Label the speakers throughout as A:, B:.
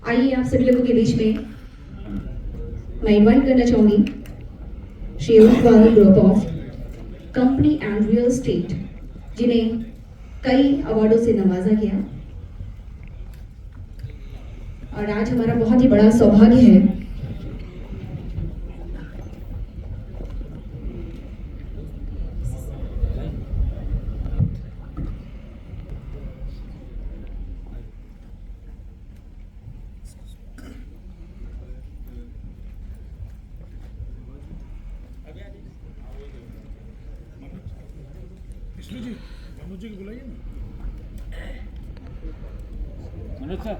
A: आइए आप सभी लोगों के बीच में मैं इनवाइट करना चाहूंगी Shri Oswal group of company and real estate, जिन्हें कई अवार्डों से नवाजा गया और आज हमारा बहुत ही बड़ा सौभाग्य है
B: जी मनोज जी को बुलाइए ना।
C: मनोज सर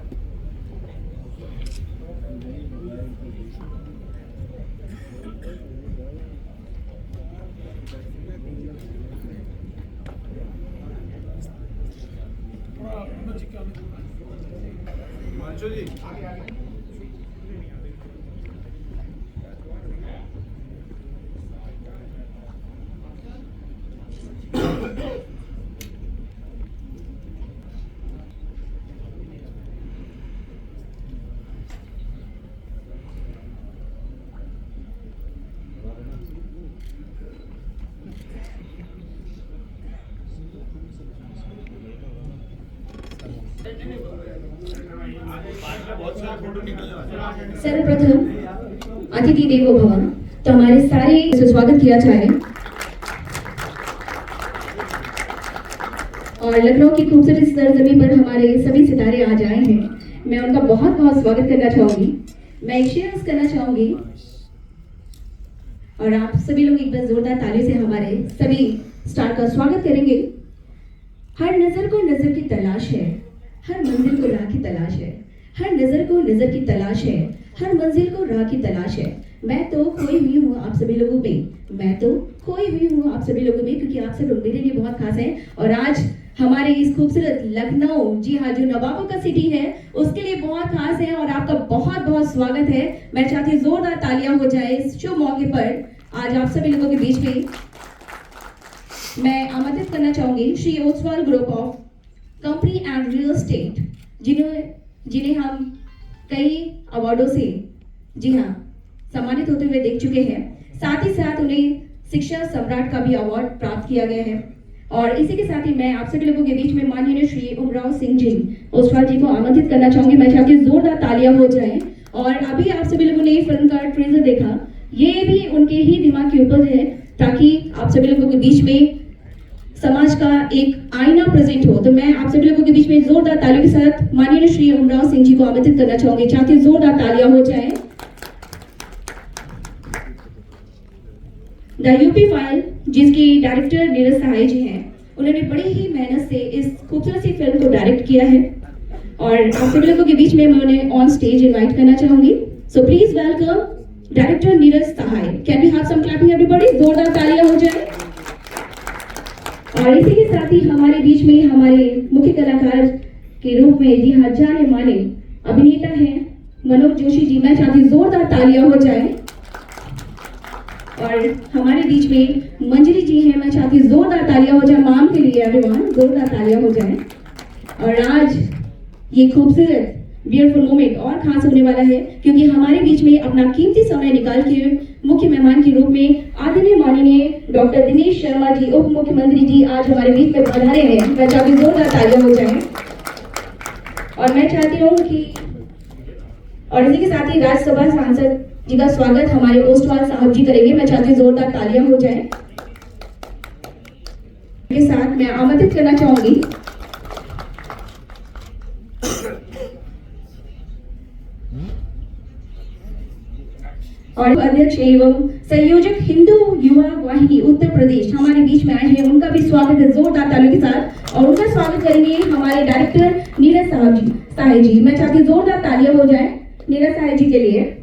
B: मनोज जी क्या मनोज जी आगे आगे
A: सर्वप्रथम अतिथि देवो भव, तो हमारे सारे से स्वागत किया जाए और लखनऊ की खूबसूरत सरजमीन पर हमारे सभी सितारे आ जाए हैं। मैं उनका बहुत बहुत स्वागत करना चाहूंगी। मैं एक शेयर करना चाहूंगी और आप सभी लोग एक बार जोरदार ताली से हमारे सभी स्टार का स्वागत करेंगे। हर नजर को नजर की तलाश है, हर मंजिल को राह की तलाश है, हर नजर को नजर की तलाश है, हर मंजिल को राह की तलाश है। मैं तो खोई हुई हूँ आप सभी लोगों में, मैं तो खोई हुई हूँ आप सभी लोगों में, क्योंकि आप सब लोग मेरे लिए बहुत खास हैं और आज हमारे इस खूबसूरत लखनऊ, जी हाँ, जो नवाबों का सिटी है उसके लिए बहुत खास है और आपका बहुत बहुत स्वागत है। मैं चाहती हूँ जोरदार तालियां हो जाए इस शुभ मौके पर। आज आप सभी लोगों के बीच में मैं आमंत्रित करना चाहूंगी Shri Oswal group of company and real estate, जिन्हें हम कई अवार्डों से, जी हाँ, सम्मानित होते हुए देख चुके हैं। साथ ही साथ उन्हें शिक्षा सम्राट का भी अवार्ड प्राप्त किया गया है और इसी के साथ ही मैं आप सभी लोगों के बीच में माननीय श्री उमराव सिंह जी ओसवाल जी को आमंत्रित करना चाहूंगी। मैं चाहती हूँ जोरदार तालियां हो जाएं। और अभी आप सभी लोगों ने फिल्म का ट्रेलर देखा, ये भी उनके ही दिमाग के ऊपर है ताकि आप सभी लोगों के बीच में समाज का एक आईना प्रेजेंट हो। तो मैं आप सभी लोगों के बीच में जोरदार तालियों के साथ माननीय श्री उमराव सिंह जी को आमंत्रित करना चाहूंगी। चाहती हूँ जोरदार तालियां हो जाएं। द यूपी फाइल, जिसकी डायरेक्टर नीरज सहाय जी हैं, उन्होंने बड़ी ही मेहनत से इस खूबसूरत सी फिल्म को डायरेक्ट किया है और आप सभी लोगों के बीच में मैं उन्हें ऑन स्टेज इनवाइट करना चाहूंगी। So please welcome director Neeraj Sahay. Can we have some clapping everybody? जोरदार तालियां हो जाए। और इसी के साथ ही हमारे बीच में हमारे मुख्य कलाकार के रूप में, जी हाँ, जाने माने अभिनेता हैं मनोज जोशी जी। मैं चाहती हूँ जोरदार तालियां हो जाए। और हमारे बीच में मंजरी जी हैं, मैं चाहती हूँ जोरदार तालियां हो जाए माम के लिए। एवरीवन, जोरदार तालियां हो जाए। और आज ये खूबसूरत ब्यूटीफुल मोमेंट और खास होने वाला है क्योंकि हमारे बीच में अपना कीमती समय निकाल के मुख्य मेहमान के रूप में आदरणीय माननीय डॉक्टर दिनेश शर्मा जी, उप मुख्यमंत्री जी, आज हमारे बीच में पधारे हैं। मैं चाहती हूँ जोरदार तालियां हो जाए। और मैं चाहती हूँ कि और इसी के साथ ही राज्यसभा सांसद जी का स्वागत हमारे ओसवाल साहब जी करेंगे। मैं चाहती हूँ जोरदार तालियां हो जाए। के साथ मैं आमंत्रित करना चाहूंगी और अध्यक्ष एवं संयोजक हिंदू युवा वाहिनी उत्तर प्रदेश हमारे बीच में आए हैं। उनका भी स्वागत है जोरदार तालियों के साथ और उनका स्वागत करेंगे हमारे डायरेक्टर नीरज सहाय जी। मैं चाहती हूँ जोरदार तालियां हो जाए नीरज सहाय जी के लिए।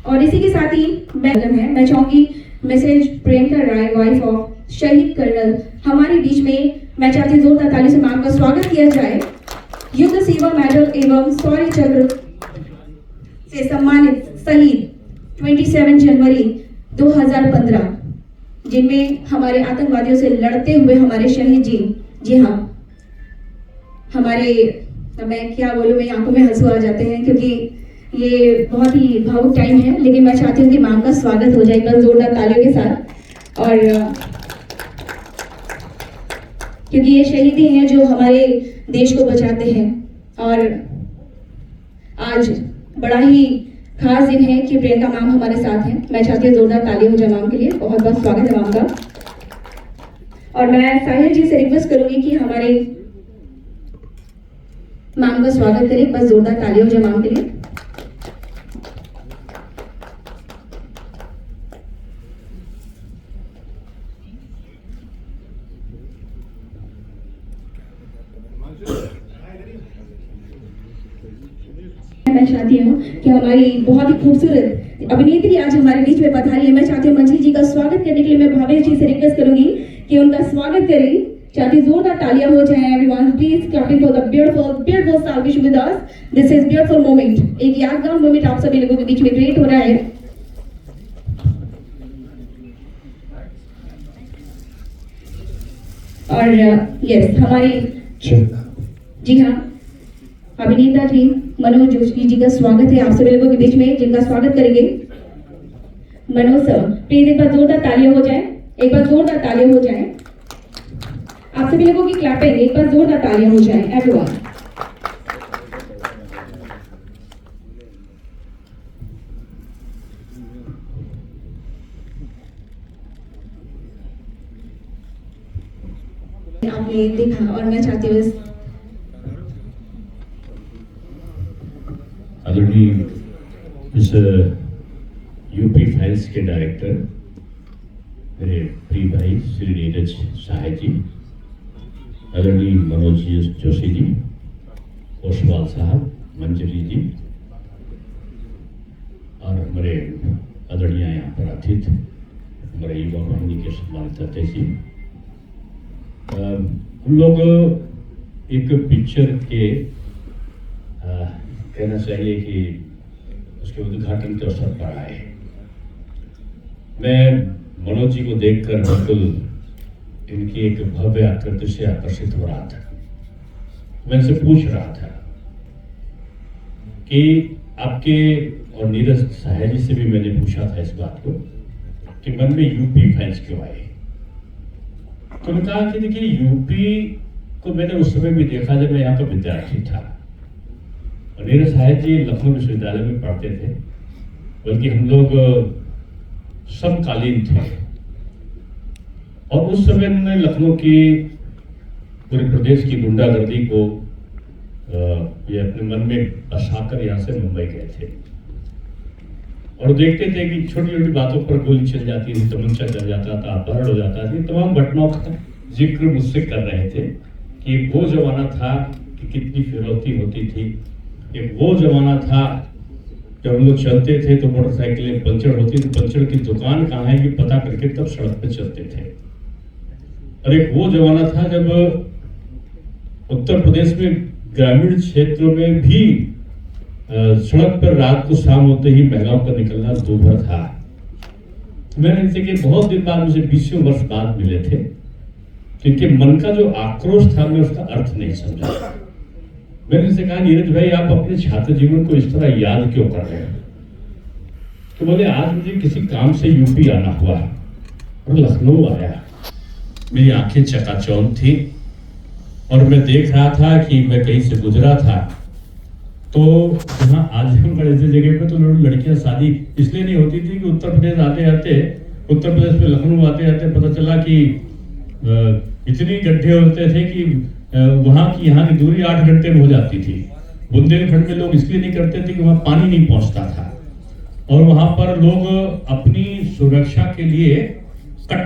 A: और इसी के साथ ही मैं चाहूंगी mrs Priyanka Rai, wife of शहीद कर्नल, हमारे बीच में। मैं चाहती हूँ जोरदार ताली से मैम का स्वागत किया जाए। युद्ध सेवा मेडल एवं शौर्य चक्र से सम्मानित शहीद 27 जनवरी 2015, जिनमें हमारे आतंकवादियों से लड़ते हुए हमारे शहीद जी, जी हाँ, हमारे अब मैं क्या बोलूँ, मेरी आंखों में आंसू आ जाते हैं क्योंकि ये बहुत ही भावुक टाइम है, लेकिन मैं चाहती हूँ कि मैम का स्वागत हो जाए एक बार जोरदार तालियों के साथ। और क्योंकि ये शहीद ही हैं जो हमारे देश को बचाते हैं, और आज बड़ा ही खास दिन है कि प्रियंका मैम हमारे साथ हैं। मैं चाहती हूँ जोरदार ताली हो जाए मैम के लिए, बहुत बहुत स्वागत है मैम का। और मैं साहिल जी से रिक्वेस्ट करूंगी कि हमारे मैम का स्वागत करें, बस जोरदार ताली हो जाए मैम के लिए। मैं चाहती हूँ कि हमारी बहुत ही खूबसूरत अभिनेत्री आज हमारे बीच में पधारी है। मैं चाहती हूँ मंजरी जी का स्वागत करने के लिए मैं भावेश जी से रिक्वेस्ट करूंगी कि उनका स्वागत करें। चाहती हूँ जोरदार तालियां हो जाएं। Everyone please clapping for the beautiful salvation with us. This is beautiful moment, एक यादगार मोमेंट आप सभी लोगों के बीच में क्रिएट हो रहा है। और यस, हमारी जी हाँ अभिनेता जी मनोज जोशी जी का स्वागत है आप सभी लोगों के बीच में, जिनका स्वागत करेंगे मनोज सर। प्लीज एक बार जोरदार तालियां हो जाए, एक बार जोरदार तालियां हो जाए। आप सभी लोगों की क्लैपिंग, एक बार जोरदार तालियां हो जाए एवरीवन। आपने देखा और मैं चाहती हूँ
C: आदरणीय इस यूपी फाइल्स के डायरेक्टर मेरे प्रिय भाई श्री नीरज सहाय जी, आदरणीय मनोज जोशी जी, ओसवाल साहब, मंजरी जी, और हमारे आदरणीय यहाँ पर अतिथि हमारे युवा वाहिनी के सम्मानित अध्यक्ष जी। हम लोग एक पिक्चर के कहना चाहिए कि उसके उद्घाटन के अवसर पर आए। मैं मनोज जी को देखकर बिल्कुल इनकी एक भव्य आकृति से आकर्षित हो रहा था। मैं इनसे पूछ रहा था कि आपके, और नीरज सहाय जी से भी मैंने पूछा था इस बात को कि मन में यूपी फाइल्स क्यों आए। तो उन्होंने कहा कि देखिए यूपी को मैंने उस समय भी देखा जब मैं यहाँ का विद्यार्थी था, और नीरज सहाय जी लखनऊ विश्वविद्यालय में पढ़ते थे, बल्कि हम लोग समकालीन थे। और उस समय उन्होंने लखनऊ की पूरे प्रदेश की गुंडागर्दी को ये अपने मन में बसाकर यहाँ से मुंबई गए थे, और देखते थे कि छोटी छोटी बातों पर गोली चल जाती थी, तमंचा चल जाता था, अपहरण हो जाता था। तमाम घटनाओं का जिक्र मुझसे कर रहे थे कि वो जमाना था कि कितनी फिरौती होती थी, एक वो जमाना था जब हम लोग चलते थे तो मोटरसाइकिलें पंचर होती थी, पंचर की दुकान कहाँ है ये पता करके तब सड़क पे चलते थे। और एक वो जमाना था जब उत्तर प्रदेश में ग्रामीण क्षेत्रों में भी सड़क पर रात को शाम होते ही महिलाओं का निकलना दूभर था। मैंने इनसे कि बहुत दिन बाद, मुझे 20 वर्ष बाद मिले थे, क्योंकि मन का जो आक्रोश था मैं उसका अर्थ नहीं समझा। मैंने इनसे कहा नीरज भाई आप अपने छात्र जीवन को इस तरह याद क्यों कर रहे हैं? तो बोले आज मुझे किसी काम से यूपी आना हुआ और लखनऊ आया, मेरी आंखें चकाचौंध थी और मैं देख रहा था कि मैं कहीं से गुजरा था तो यहाँ आजमगढ़ ऐसी जगह पे तो लड़कियां शादी इसलिए नहीं होती थी कि उत्तर प्रदेश आते आते, उत्तर प्रदेश में लखनऊ आते आते पता चला कि इतनी गड्ढे होते थे कि वहाँ की यहाँ की दूरी 8 घंटे में हो जाती थी। बुंदेलखंड में लोग इसलिए नहीं करते थे कि वहाँ पानी नहीं पहुँचता था, और वहाँ पर लोग अपनी सुरक्षा के लिए कट्टा